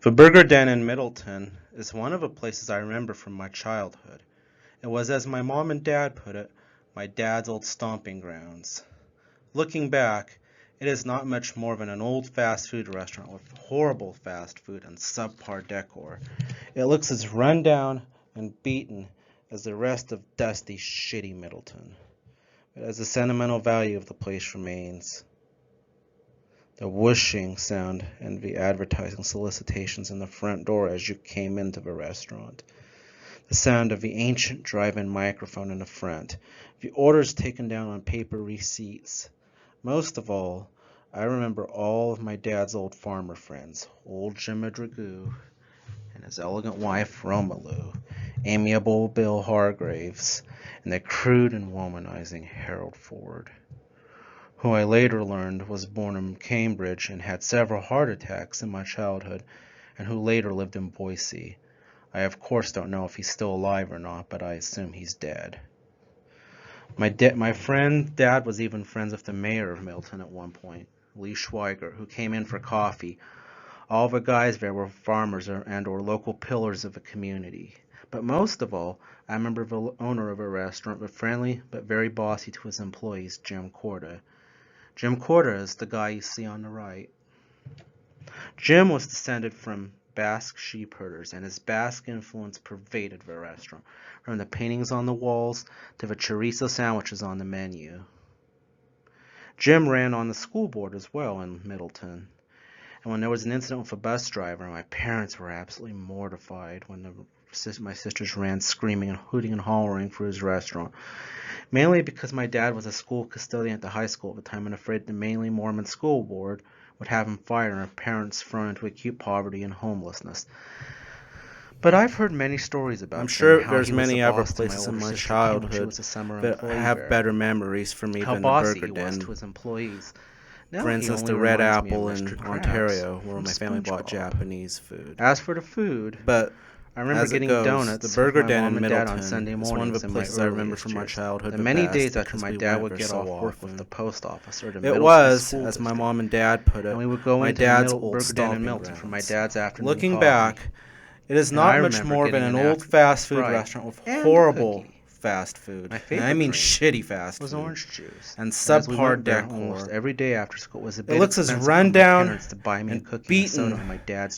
The Burger Den in Middleton is one of the places I remember from my childhood. It was, as my mom and dad put it, my dad's old stomping grounds. Looking back, it is not much more than an old fast food restaurant with horrible fast food and subpar decor. It looks as run down and beaten as the rest of dusty, shitty Middleton. But as the sentimental value of the place remains, the whooshing sound and the advertising solicitations in the front door as you came into the restaurant. The sound of the ancient drive-in microphone in the front. The orders taken down on paper receipts. Most of all, I remember all of my dad's old farmer friends, old Jim Dragoo and his elegant wife Romalou, amiable Bill Hargraves, and the crude and womanizing Harold Ford, who I later learned was born in Cambridge and had several heart attacks in my childhood, and who later lived in Boise. I of course don't know if he's still alive or not, but I assume he's dead. My friend Dad was even friends with the mayor of Milton at one point, Lee Schweiger, who came in for coffee. All the guys there were farmers or local pillars of the community. But most of all, I remember the owner of a restaurant, but friendly but very bossy to his employees, Jim Corda. Jim Corda is the guy you see on the right. Jim was descended from Basque sheep herders, and his Basque influence pervaded the restaurant, from the paintings on the walls to the chorizo sandwiches on the menu. Jim ran on the school board as well in Middleton, and when there was an incident with a bus driver, my parents were absolutely mortified when my sisters ran screaming and hooting and hollering for his restaurant, mainly because my dad was a school custodian at the high school at the time and afraid the mainly Mormon school board would have him fired and our parents thrown into acute poverty and homelessness. But I've heard many stories about him. I'm sure there's many other places in my childhood that have better memories for me than the Burger Den. To his employees. For instance, the Red Apple in Ontario, where my family bought Japanese food. As for the food, but I remember getting donuts. The Burger Den in Middleton on Sunday mornings is one of the places I remember from my childhood. The many days after my dad would get off work with the post office or it was, as my mom and dad put it, and we would go my into dad's old old Burger Den in stomping Milton for my dad's afternoon Looking coffee. back, it is not much more than an old fast food restaurant with horrible fast food. And I mean shitty fast food. Orange juice. And subpar decor. Almost every day after school was a bit it looks as run down and beaten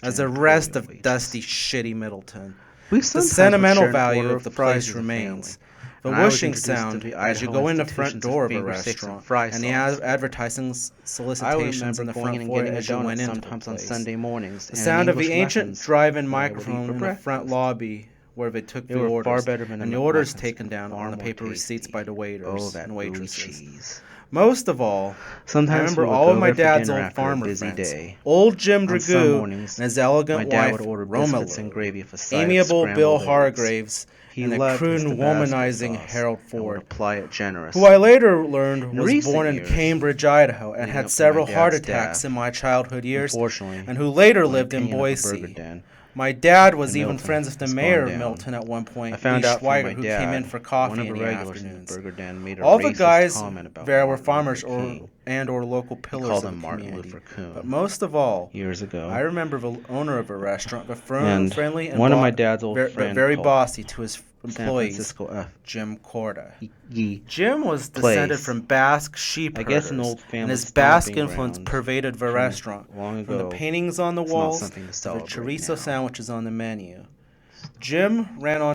as the rest of dusty, shitty Middleton. The sentimental value of the place remains. The whooshing sound as you go in the front door of a restaurant, and the advertising solicitations in the front foyer as you went into the place. On Sunday mornings. The sound of the ancient drive-in microphone in the front lobby where they took the orders, and the orders taken down on the paper receipts by the waiters and waitresses. Most of all, I remember all of my dad's old farmer friends, old Jim Dragoo and his elegant wife, Romalou, amiable Bill Hargraves, and the crude and womanizing Harold Ford, who I later learned was born in Cambridge, Idaho, and had several heart attacks in my childhood years, and who later lived in Boise. My dad was even friends with the mayor of Milton at one point, Lee Schweiger, who came in for coffee in the afternoons. All the guys there were farmers or local pillars of the community. But most of all, I remember the owner of a restaurant, the friendly and one of my dad's old friends, very bossy to his employees, Jim Corda. Jim was descended from Basque sheep herders, and his Basque influence pervaded the restaurant, from the paintings on the walls to the chorizo sandwiches on the menu. Jim ran on